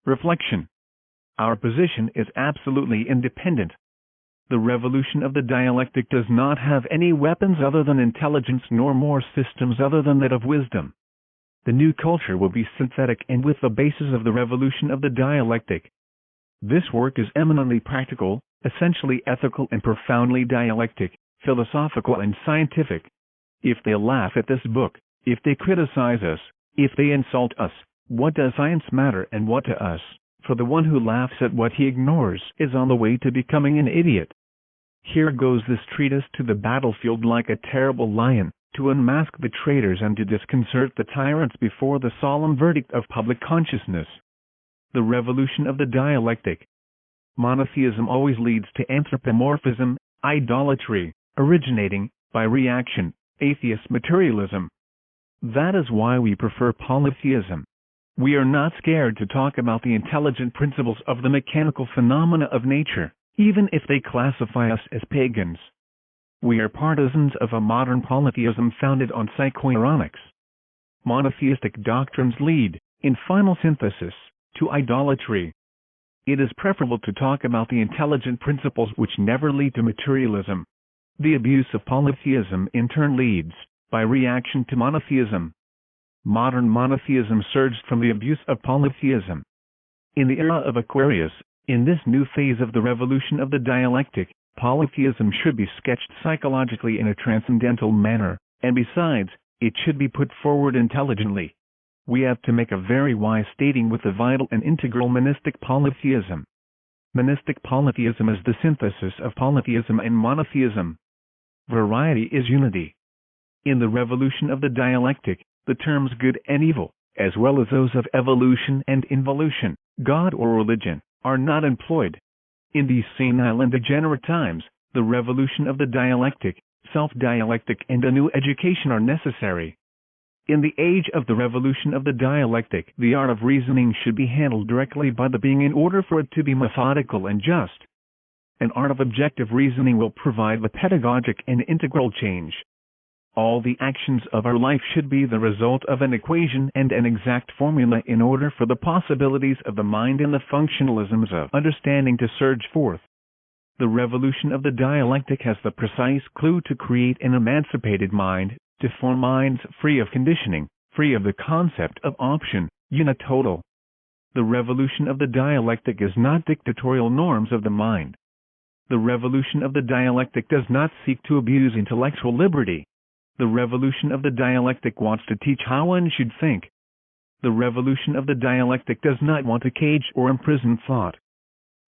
reflection. Our position is absolutely independent. The revolution of the dialectic does not have any weapons other than intelligence nor more systems other than that of wisdom. The new culture will be synthetic and with the basis of the revolution of the dialectic. This work is eminently practical, essentially ethical and profoundly dialectic, philosophical and scientific. If they laugh at this book, if they criticize us, if they insult us, what does science matter and what to us? For the one who laughs at what he ignores is on the way to becoming an idiot. Here goes this treatise to the battlefield like a terrible lion, to unmask the traitors and to disconcert the tyrants before the solemn verdict of public consciousness. The revolution of the dialectic. Monotheism always leads to anthropomorphism, idolatry, originating, by reaction, atheist materialism. That is why we prefer polytheism. We are not scared to talk about the intelligent principles of the mechanical phenomena of nature, even if they classify us as pagans. We are partisans of a modern polytheism founded on psychoironics. Monotheistic doctrines lead, in final synthesis, to idolatry. It is preferable to talk about the intelligent principles which never lead to materialism. The abuse of polytheism in turn leads, by reaction, to monotheism. Modern monotheism surged from the abuse of polytheism. In the era of Aquarius, in this new phase of the revolution of the dialectic, polytheism should be sketched psychologically in a transcendental manner, and besides, it should be put forward intelligently. We have to make a very wise stating with the vital and integral manistic polytheism. Manistic polytheism is the synthesis of polytheism and monotheism. Variety is unity. In the revolution of the dialectic, the terms good and evil, as well as those of evolution and involution, God or religion, are not employed. In these senile and degenerate times, the revolution of the dialectic, self-dialectic and a new education are necessary. In the age of the revolution of the dialectic, the art of reasoning should be handled directly by the being in order for it to be methodical and just. An art of objective reasoning will provide the pedagogic and integral change. All the actions of our life should be the result of an equation and an exact formula in order for the possibilities of the mind and the functionalisms of understanding to surge forth. The revolution of the dialectic has the precise clue to create an emancipated mind, to form minds free of conditioning, free of the concept of option, unitotal. The revolution of the dialectic is not dictatorial norms of the mind. The revolution of the dialectic does not seek to abuse intellectual liberty. The revolution of the dialectic wants to teach how one should think. The revolution of the dialectic does not want to cage or imprison thought.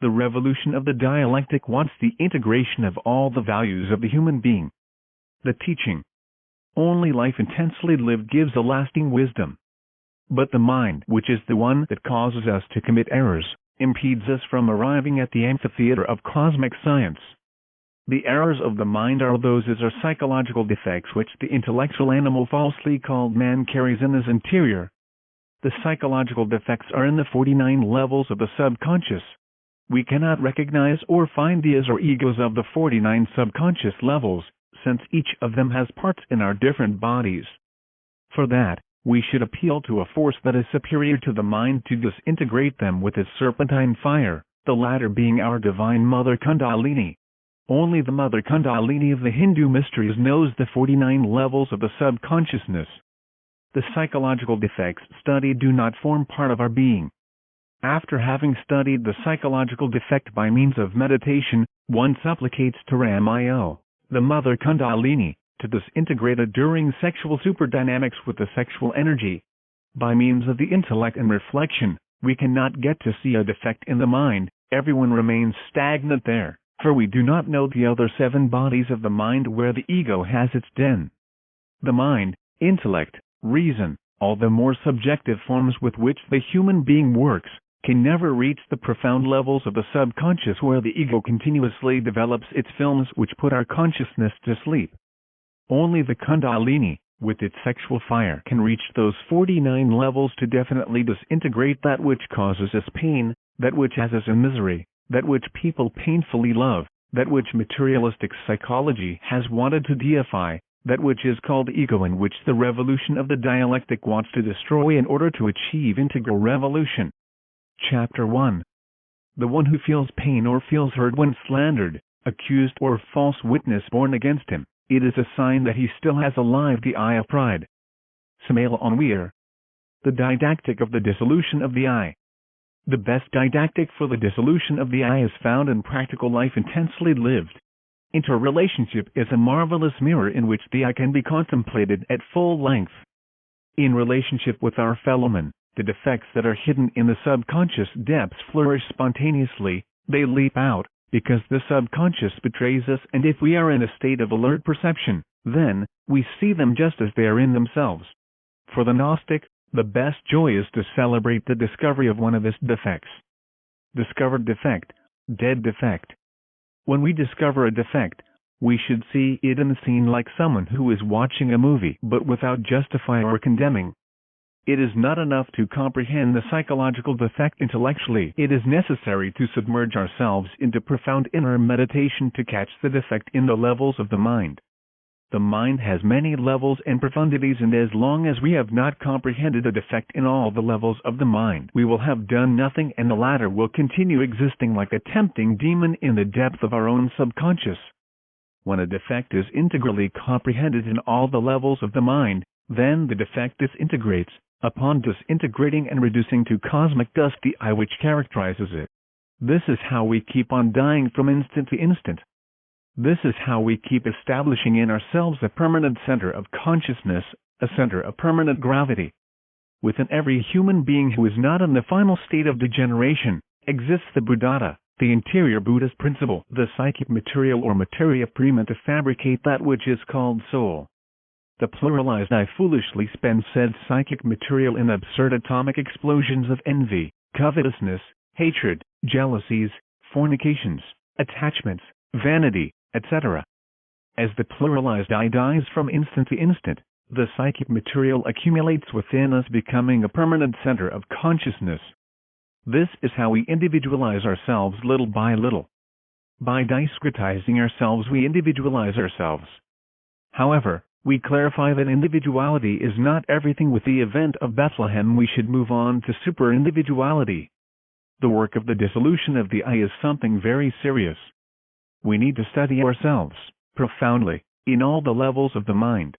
The revolution of the dialectic wants the integration of all the values of the human being. The teaching. Only life intensely lived gives a lasting wisdom. But the mind, which is the one that causes us to commit errors, impedes us from arriving at the amphitheater of cosmic science. The errors of the mind are those as are psychological defects which the intellectual animal falsely called man carries in his interior. The psychological defects are in the 49 levels of the subconscious. We cannot recognize or find the as or egos of the 49 subconscious levels, since each of them has parts in our different bodies. For that, we should appeal to a force that is superior to the mind to disintegrate them with its serpentine fire, the latter being our Divine Mother Kundalini. Only the Mother Kundalini of the Hindu mysteries knows the 49 levels of the subconsciousness. The psychological defects studied do not form part of our being. After having studied the psychological defect by means of meditation, one supplicates to Ramayo, the Mother Kundalini, to disintegrate it during sexual superdynamics with the sexual energy. By means of the intellect and reflection, we cannot get to see a defect in the mind. Everyone remains stagnant there, for we do not know the other 7 bodies of the mind where the ego has its den. The mind, intellect, reason, all the more subjective forms with which the human being works, can never reach the profound levels of the subconscious where the ego continuously develops its films which put our consciousness to sleep. Only the Kundalini, with its sexual fire, can reach those 49 levels to definitely disintegrate that which causes us pain, that which has us in misery, that which people painfully love, that which materialistic psychology has wanted to deify, that which is called ego and which the revolution of the dialectic wants to destroy in order to achieve integral revolution. Chapter 1. The one who feels pain or feels hurt when slandered, accused or false witness borne against him, it is a sign that he still has alive the eye of pride. Samael Aun Weor. The Didactic of the Dissolution of the I. The best didactic for the dissolution of the I is found in practical life intensely lived. Interrelationship is a marvelous mirror in which the I can be contemplated at full length. In relationship with our fellowmen, the defects that are hidden in the subconscious depths flourish spontaneously, they leap out, because the subconscious betrays us, and if we are in a state of alert perception, then we see them just as they are in themselves. For the Gnostic, the best joy is to celebrate the discovery of one of his defects. Discovered defect, dead defect. When we discover a defect, we should see it in the scene like someone who is watching a movie but without justifying or condemning. It is not enough to comprehend the psychological defect intellectually. It is necessary to submerge ourselves into profound inner meditation to catch the defect in the levels of the mind. The mind has many levels and profundities, and as long as we have not comprehended a defect in all the levels of the mind, we will have done nothing, and the latter will continue existing like a tempting demon in the depth of our own subconscious. When a defect is integrally comprehended in all the levels of the mind, then the defect disintegrates, upon disintegrating and reducing to cosmic dust the I which characterizes it. This is how we keep on dying from instant to instant. This is how we keep establishing in ourselves a permanent center of consciousness, a center of permanent gravity. Within every human being who is not in the final state of degeneration, exists the Buddhata, the interior Buddhist principle, the psychic material or materia prima to fabricate that which is called soul. The pluralized I foolishly spend said psychic material in absurd atomic explosions of envy, covetousness, hatred, jealousies, fornications, attachments, vanity, etc. As the pluralized I dies from instant to instant, the psychic material accumulates within us, becoming a permanent center of consciousness. This is how we individualize ourselves little by little. By discretizing ourselves we individualize ourselves. However, we clarify that individuality is not everything. With the event of Bethlehem we should move on to super-individuality. The work of the dissolution of the I is something very serious. We need to study ourselves, profoundly, in all the levels of the mind.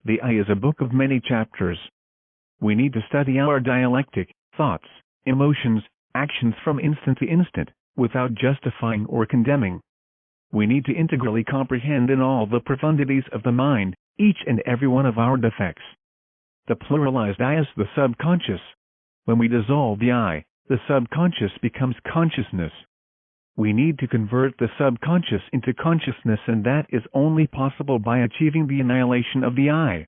The I is a book of many chapters. We need to study our dialectic, thoughts, emotions, actions from instant to instant, without justifying or condemning. We need to integrally comprehend in all the profundities of the mind, each and every one of our defects. The pluralized I is the subconscious. When we dissolve the I, the subconscious becomes consciousness. We need to convert the subconscious into consciousness, and that is only possible by achieving the annihilation of the I.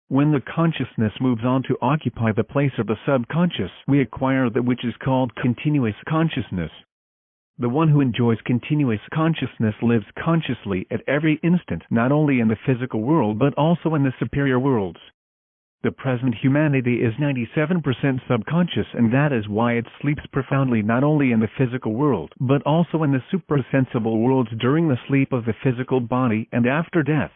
When the consciousness moves on to occupy the place of the subconscious, we acquire that which is called continuous consciousness. The one who enjoys continuous consciousness lives consciously at every instant, not only in the physical world but also in the superior worlds. The present humanity is 97% subconscious, and that is why it sleeps profoundly not only in the physical world but also in the suprasensible worlds during the sleep of the physical body and after death.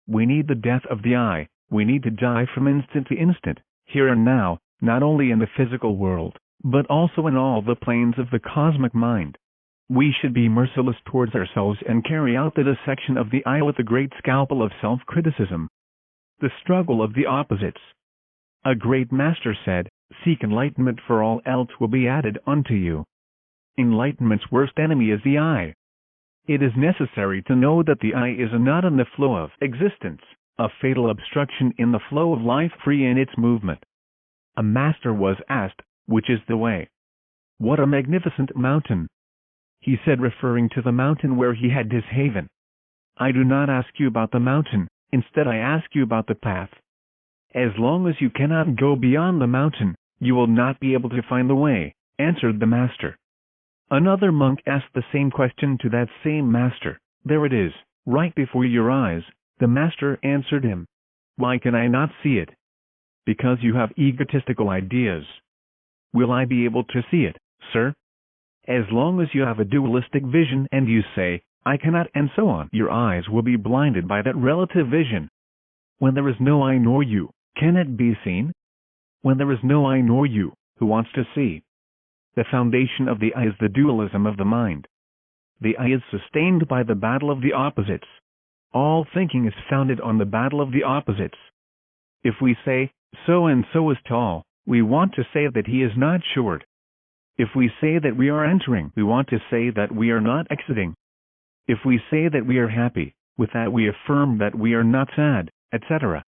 We need the death of the I. We need to die from instant to instant, here and now, not only in the physical world, but also in all the planes of the cosmic mind. We should be merciless towards ourselves and carry out the dissection of the I with the great scalpel of self-criticism. The struggle of the opposites. A great master said, "Seek enlightenment, for all else will be added unto you." Enlightenment's worst enemy is the I. It is necessary to know that the I is not in the flow of existence, a fatal obstruction in the flow of life free in its movement. A master was asked, "Which is the way?" "What a magnificent mountain!" he said, referring to the mountain where he had his haven. "I do not ask you about the mountain, instead I ask you about the path. As long as you cannot go beyond the mountain, you will not be able to find the way," answered the master. Another monk asked the same question to that same master. "There it is, right before your eyes," the master answered him. "Why can I not see it?" "Because you have egotistical ideas." "Will I be able to see it, sir?" "As long as you have a dualistic vision and you say, 'I cannot,' and so on, your eyes will be blinded by that relative vision. When there is no I nor you, can it be seen? When there is no I nor you, who wants to see? The foundation of the I is the dualism of the mind. The I is sustained by the battle of the opposites. All thinking is founded on the battle of the opposites. If we say, so and so is tall, we want to say that he is not short. If we say that we are entering, we want to say that we are not exiting. If we say that we are happy, with that we affirm that we are not sad, etc.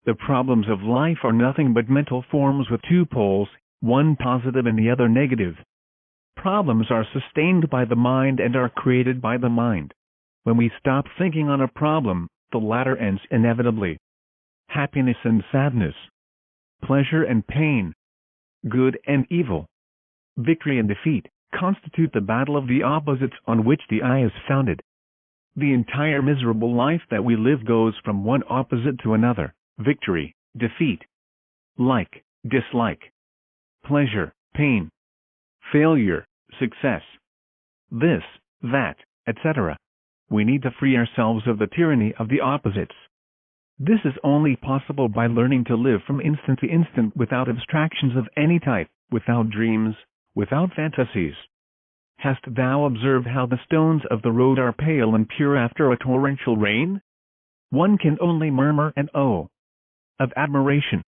The problems of life are nothing but mental forms with two poles, one positive and the other negative. Problems are sustained by the mind and are created by the mind. When we stop thinking on a problem, the latter ends inevitably. Happiness and sadness, pleasure and pain, good and evil, victory and defeat, constitute the battle of the opposites on which the I is founded. The entire miserable life that we live goes from one opposite to another: victory, defeat, like, dislike, pleasure, pain, failure, success, this, that, etc. We need to free ourselves of the tyranny of the opposites. This is only possible by learning to live from instant to instant without abstractions of any type, without dreams, without fantasies. Hast thou observed how the stones of the road are pale and pure after a torrential rain? One can only murmur an "oh" of admiration.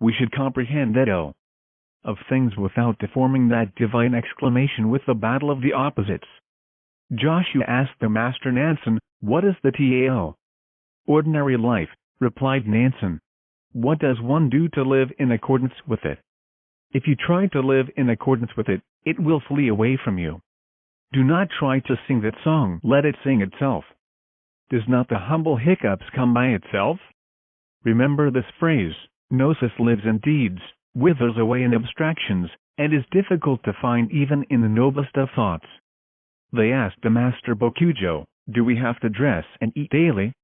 We should comprehend that "oh" of things without deforming that divine exclamation with the battle of the opposites. Joshua asked the Master Nansen, "What is the Tao?" "Ordinary life," replied Nansen. "What does one do to live in accordance with it? If you try to live in accordance with it, it will flee away from you. Do not try to sing that song, let it sing itself. Does not the humble hiccups come by itself?" Remember this phrase: gnosis lives in deeds, withers away in abstractions, and is difficult to find even in the noblest of thoughts. They asked the Master Bokujo, "Do we have to dress and eat daily?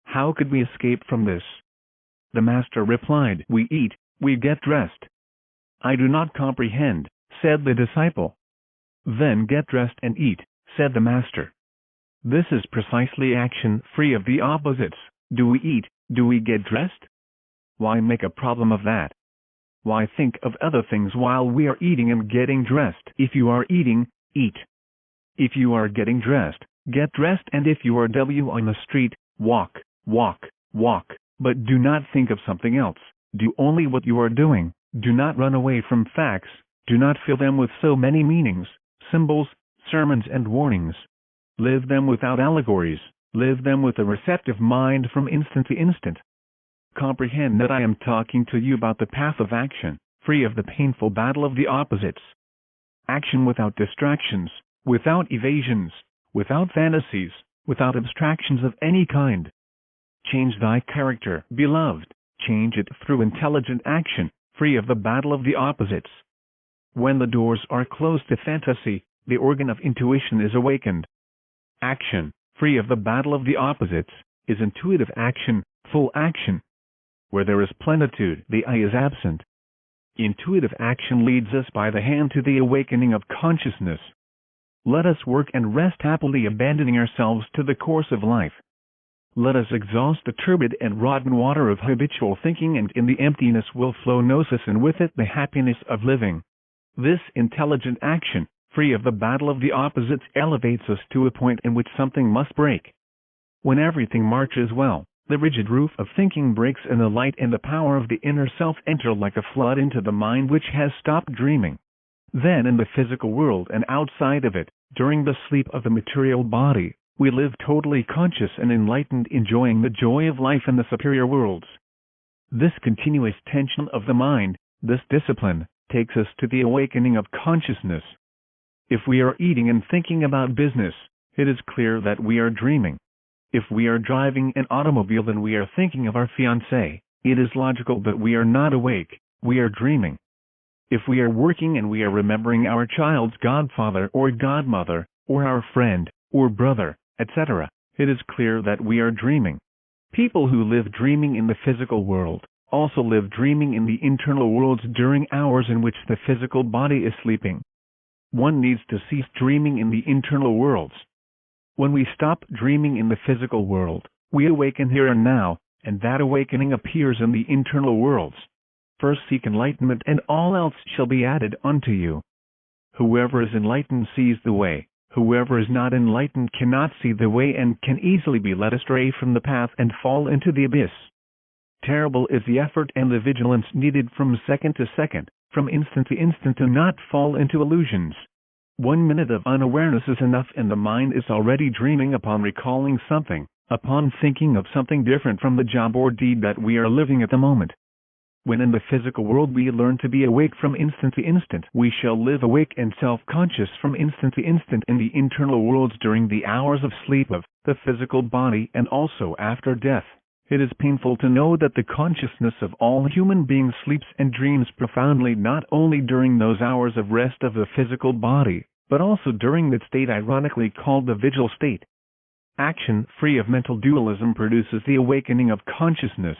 How could we escape from this?" The Master replied, "We eat, we get dressed." "I do not comprehend," said the disciple. "Then get dressed and eat," said the Master. This is precisely action free of the opposites. Do we eat? Do we get dressed? Why make a problem of that? Why think of other things while we are eating and getting dressed? If you are eating, eat. If you are getting dressed, get dressed, and if you are on the street, walk, walk, walk, but do not think of something else. Do only what you are doing. Do not run away from facts. Do not fill them with so many meanings, symbols, sermons and warnings. Live them without allegories. Live them with a receptive mind from instant to instant. Comprehend that I am talking to you about the path of action, free of the painful battle of the opposites. Action without distractions, without evasions, without fantasies, without abstractions of any kind. Change thy character, beloved. Change it through intelligent action, free of the battle of the opposites. When the doors are closed to fantasy, the organ of intuition is awakened. Action, free of the battle of the opposites, is intuitive action, full action. Where there is plenitude, the I is absent. Intuitive action leads us by the hand to the awakening of consciousness. Let us work and rest happily, abandoning ourselves to the course of life. Let us exhaust the turbid and rotten water of habitual thinking, and in the emptiness will flow gnosis, and with it the happiness of living. This intelligent action, free of the battle of the opposites, elevates us to a point in which something must break. When everything marches well, the rigid roof of thinking breaks, and the light and the power of the inner self enter like a flood into the mind which has stopped dreaming. Then in the physical world and outside of it, during the sleep of the material body, we live totally conscious and enlightened, enjoying the joy of life in the superior worlds. This continuous tension of the mind, this discipline, takes us to the awakening of consciousness. If we are eating and thinking about business, it is clear that we are dreaming. If we are driving an automobile and we are thinking of our fiancé, it is logical that we are not awake, we are dreaming. If we are working and we are remembering our child's godfather or godmother, or our friend, or brother, etc., it is clear that we are dreaming. People who live dreaming in the physical world also live dreaming in the internal worlds during hours in which the physical body is sleeping. One needs to cease dreaming in the internal worlds. When we stop dreaming in the physical world, we awaken here and now, and that awakening appears in the internal worlds. First seek enlightenment, and all else shall be added unto you. Whoever is enlightened sees the way. Whoever is not enlightened cannot see the way and can easily be led astray from the path and fall into the abyss. Terrible is the effort and the vigilance needed from second to second, from instant to instant, to not fall into illusions. 1 minute of unawareness is enough, and the mind is already dreaming upon recalling something, upon thinking of something different from the job or deed that we are living at the moment. When in the physical world we learn to be awake from instant to instant, we shall live awake and self-conscious from instant to instant in the internal worlds during the hours of sleep of the physical body and also after death. It is painful to know that the consciousness of all human beings sleeps and dreams profoundly, not only during those hours of rest of the physical body, but also during that state ironically called the vigil state. Action, free of mental dualism, produces the awakening of consciousness,